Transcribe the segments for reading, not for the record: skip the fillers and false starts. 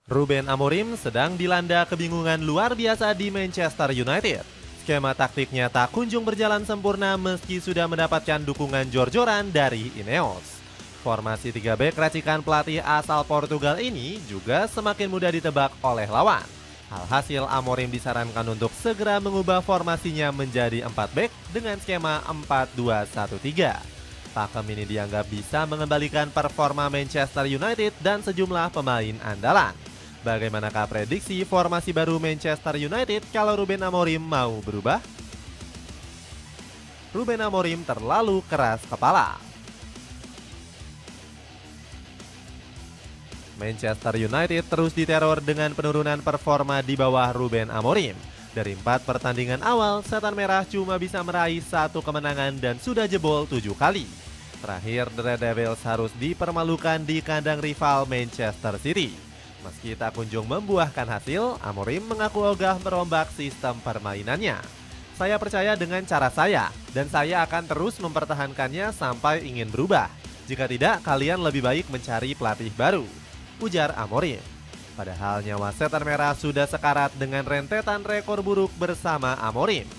Ruben Amorim sedang dilanda kebingungan luar biasa di Manchester United. Skema taktiknya tak kunjung berjalan sempurna meski sudah mendapatkan dukungan jor-joran dari Ineos. Formasi 3 bek racikan pelatih asal Portugal ini juga semakin mudah ditebak oleh lawan. Alhasil Amorim disarankan untuk segera mengubah formasinya menjadi 4 bek dengan skema 4-2-1-3. Pakem ini dianggap bisa mengembalikan performa Manchester United dan sejumlah pemain andalan. Bagaimanakah prediksi formasi baru Manchester United kalau Ruben Amorim mau berubah? Ruben Amorim terlalu keras kepala. Manchester United terus diteror dengan penurunan performa di bawah Ruben Amorim. Dari 4 pertandingan awal, Setan Merah cuma bisa meraih 1 kemenangan dan sudah jebol 7 kali. Terakhir, The Red Devils harus dipermalukan di kandang rival Manchester City. Meski tak kunjung membuahkan hasil, Amorim mengaku ogah merombak sistem permainannya. Saya percaya dengan cara saya, dan saya akan terus mempertahankannya sampai ingin berubah. Jika tidak, kalian lebih baik mencari pelatih baru, ujar Amorim. Padahal nyawa Setan Merah sudah sekarat dengan rentetan rekor buruk bersama Amorim.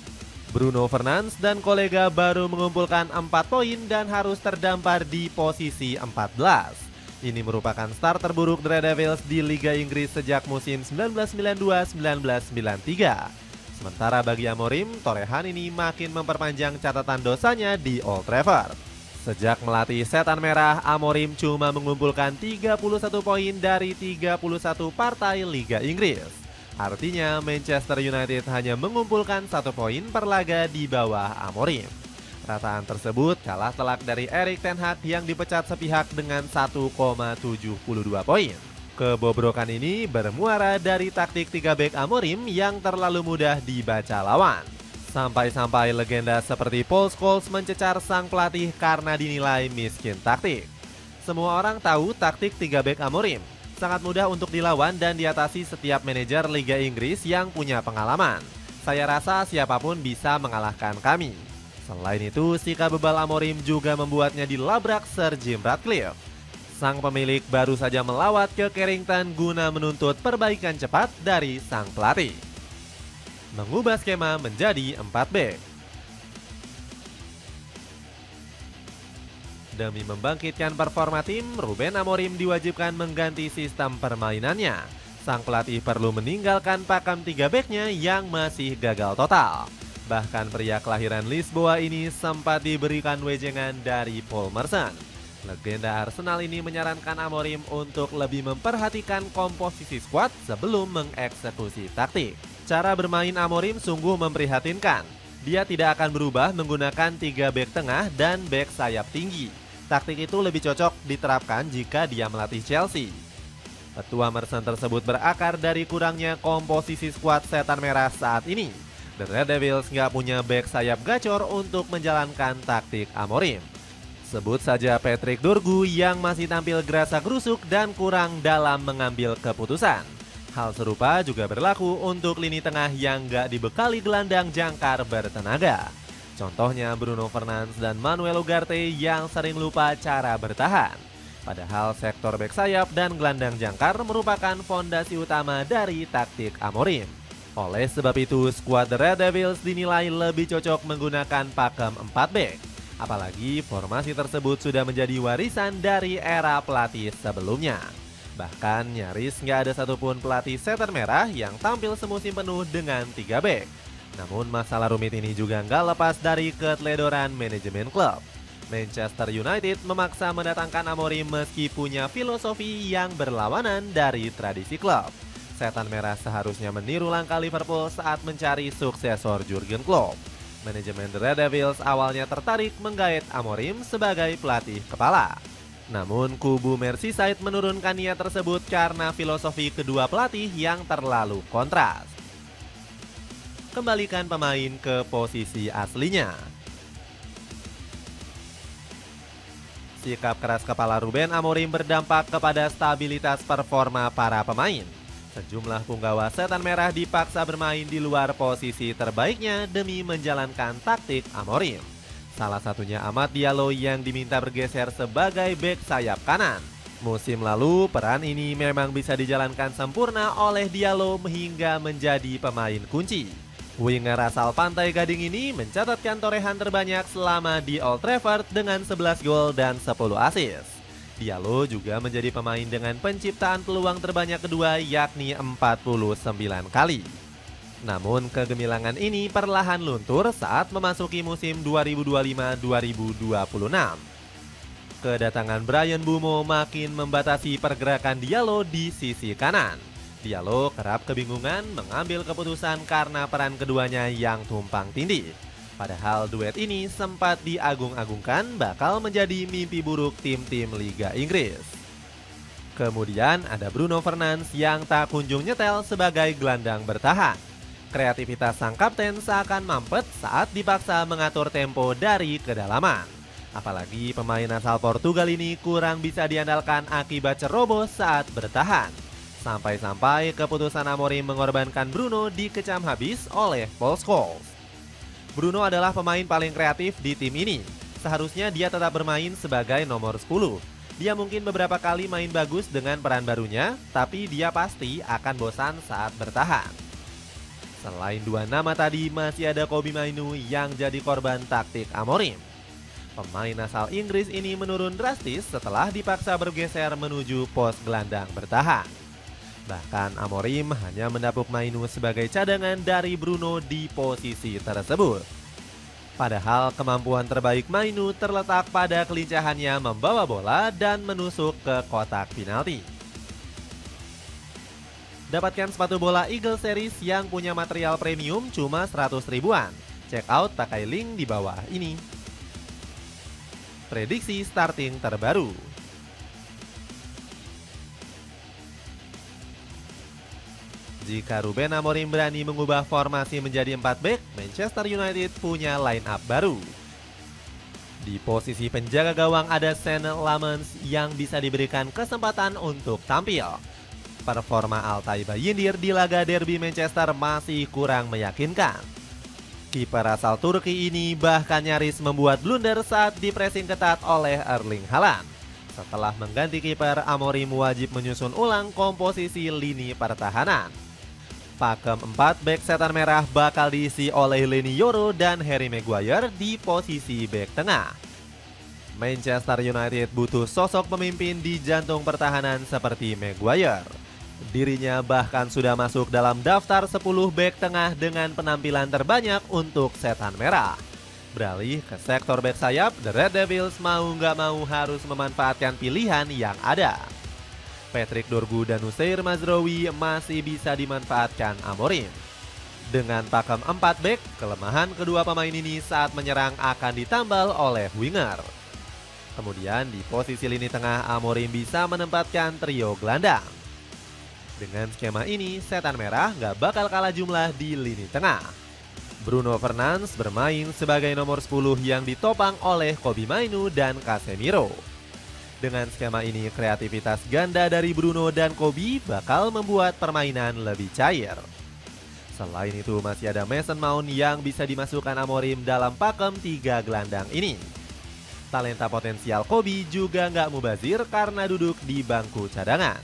Bruno Fernandes dan kolega baru mengumpulkan 4 poin dan harus terdampar di posisi 14. Ini merupakan start terburuk The Red Devils di Liga Inggris sejak musim 1992-1993. Sementara bagi Amorim, torehan ini makin memperpanjang catatan dosanya di Old Trafford. Sejak melatih Setan Merah, Amorim cuma mengumpulkan 31 poin dari 31 partai Liga Inggris. Artinya Manchester United hanya mengumpulkan 1 poin per laga di bawah Amorim. Rataan tersebut kalah telak dari Erik ten Hag yang dipecat sepihak dengan 1,72 poin. Kebobrokan ini bermuara dari taktik 3 bek Amorim yang terlalu mudah dibaca lawan. Sampai-sampai legenda seperti Paul Scholes mencecar sang pelatih karena dinilai miskin taktik. Semua orang tahu taktik 3 bek Amorim sangat mudah untuk dilawan dan diatasi setiap manajer Liga Inggris yang punya pengalaman. Saya rasa siapapun bisa mengalahkan kami. Selain itu, sikap bebal Amorim juga membuatnya dilabrak Sir Jim Ratcliffe. Sang pemilik baru saja melawat ke Carrington guna menuntut perbaikan cepat dari sang pelatih. Mengubah skema menjadi 4 bek. Demi membangkitkan performa tim, Ruben Amorim diwajibkan mengganti sistem permainannya. Sang pelatih perlu meninggalkan pakem 3 beknya yang masih gagal total. Bahkan pria kelahiran Lisboa ini sempat diberikan wejengan dari Paul Merson. Legenda Arsenal ini menyarankan Amorim untuk lebih memperhatikan komposisi skuad sebelum mengeksekusi taktik. Cara bermain Amorim sungguh memprihatinkan. Dia tidak akan berubah menggunakan 3 bek tengah dan bek sayap tinggi. Taktik itu lebih cocok diterapkan jika dia melatih Chelsea. Petua Merson tersebut berakar dari kurangnya komposisi skuad Setan Merah saat ini. The Red Devils nggak punya bek sayap gacor untuk menjalankan taktik Amorim. Sebut saja Patrick Dorgu yang masih tampil gerasa-gerusuk dan kurang dalam mengambil keputusan. Hal serupa juga berlaku untuk lini tengah yang nggak dibekali gelandang jangkar bertenaga. Contohnya Bruno Fernandes dan Manuel Ugarte yang sering lupa cara bertahan. Padahal sektor bek sayap dan gelandang jangkar merupakan fondasi utama dari taktik Amorim. Oleh sebab itu, skuad The Red Devils dinilai lebih cocok menggunakan pakem 4 bek. Apalagi formasi tersebut sudah menjadi warisan dari era pelatih sebelumnya. Bahkan nyaris nggak ada satupun pelatih Setan Merah yang tampil semusim penuh dengan 3 bek. Namun masalah rumit ini juga nggak lepas dari keteledoran manajemen klub. Manchester United memaksa mendatangkan Amorim meski punya filosofi yang berlawanan dari tradisi klub. Setan Merah seharusnya meniru langkah Liverpool saat mencari suksesor Jurgen Klopp. Manajemen The Red Devils awalnya tertarik menggait Amorim sebagai pelatih kepala. Namun kubu Merseyside menurunkan niat tersebut karena filosofi kedua pelatih yang terlalu kontras. Kembalikan pemain ke posisi aslinya. Sikap keras kepala Ruben Amorim berdampak kepada stabilitas performa para pemain. Sejumlah punggawa Setan Merah dipaksa bermain di luar posisi terbaiknya demi menjalankan taktik Amorim. Salah satunya Amad Diallo yang diminta bergeser sebagai bek sayap kanan. Musim lalu, peran ini memang bisa dijalankan sempurna oleh Diallo hingga menjadi pemain kunci. Winger asal Pantai Gading ini mencatatkan torehan terbanyak selama di Old Trafford dengan 11 gol dan 10 assist. Diallo juga menjadi pemain dengan penciptaan peluang terbanyak kedua yakni 49 kali. Namun kegemilangan ini perlahan luntur saat memasuki musim 2025-2026. Kedatangan Bryan Mbeumo makin membatasi pergerakan Diallo di sisi kanan. Diallo kerap kebingungan mengambil keputusan karena peran keduanya yang tumpang tindih. Padahal duet ini sempat diagung-agungkan bakal menjadi mimpi buruk tim-tim Liga Inggris. Kemudian ada Bruno Fernandes yang tak kunjung nyetel sebagai gelandang bertahan. Kreativitas sang kapten seakan mampet saat dipaksa mengatur tempo dari kedalaman. Apalagi pemain asal Portugal ini kurang bisa diandalkan akibat ceroboh saat bertahan. Sampai-sampai keputusan Amorim mengorbankan Bruno dikecam habis oleh Paul Scholes. Bruno adalah pemain paling kreatif di tim ini. Seharusnya dia tetap bermain sebagai nomor 10. Dia mungkin beberapa kali main bagus dengan peran barunya, tapi dia pasti akan bosan saat bertahan. Selain dua nama tadi, masih ada Kobbie Mainoo yang jadi korban taktik Amorim. Pemain asal Inggris ini menurun drastis setelah dipaksa bergeser menuju pos gelandang bertahan. Bahkan Amorim hanya mendapuk Mainoo sebagai cadangan dari Bruno di posisi tersebut. Padahal kemampuan terbaik Mainoo terletak pada kelincahannya membawa bola dan menusuk ke kotak penalti. Dapatkan sepatu bola Eagle Series yang punya material premium cuma 100 ribuan. Check out pakai link di bawah ini. Prediksi starting terbaru. Jika Ruben Amorim berani mengubah formasi menjadi 4 back, Manchester United punya line up baru. Di posisi penjaga gawang ada Sean Lamens yang bisa diberikan kesempatan untuk tampil. Performa Altay Bayindir di laga derby Manchester masih kurang meyakinkan. Kiper asal Turki ini bahkan nyaris membuat blunder saat dipressing ketat oleh Erling Haaland. Setelah mengganti kiper, Amorim wajib menyusun ulang komposisi lini pertahanan. Pakem 4 bek setan merah bakal diisi oleh Leny Yoro dan Harry Maguire di posisi bek tengah. Manchester United butuh sosok pemimpin di jantung pertahanan seperti Maguire. Dirinya bahkan sudah masuk dalam daftar 10 bek tengah dengan penampilan terbanyak untuk setan merah. Beralih ke sektor bek sayap, The Red Devils mau nggak mau harus memanfaatkan pilihan yang ada. Patrick Dorgu dan Noussair Mazraoui masih bisa dimanfaatkan Amorim. Dengan pakem 4 bek, kelemahan kedua pemain ini saat menyerang akan ditambal oleh winger. Kemudian di posisi lini tengah, Amorim bisa menempatkan trio gelandang. Dengan skema ini, setan merah nggak bakal kalah jumlah di lini tengah. Bruno Fernandes bermain sebagai nomor 10 yang ditopang oleh Kobbie Mainoo dan Casemiro. Dengan skema ini, kreativitas ganda dari Bruno dan Kobbie bakal membuat permainan lebih cair. Selain itu, masih ada Mason Mount yang bisa dimasukkan Amorim dalam pakem 3 gelandang ini. Talenta potensial Kobbie juga nggak mubazir karena duduk di bangku cadangan.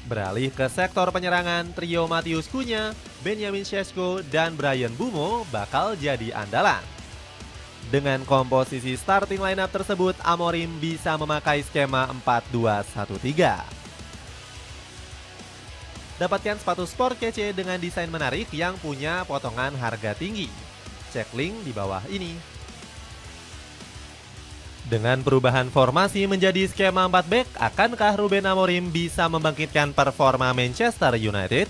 Beralih ke sektor penyerangan, trio Matheus Cunha, Benjamin Sesko, dan Bryan Mbeumo bakal jadi andalan. Dengan komposisi starting lineup tersebut, Amorim bisa memakai skema 4-2-1-3. Dapatkan sepatu sport kece dengan desain menarik yang punya potongan harga tinggi. Cek link di bawah ini. Dengan perubahan formasi menjadi skema 4 back, akankah Ruben Amorim bisa membangkitkan performa Manchester United?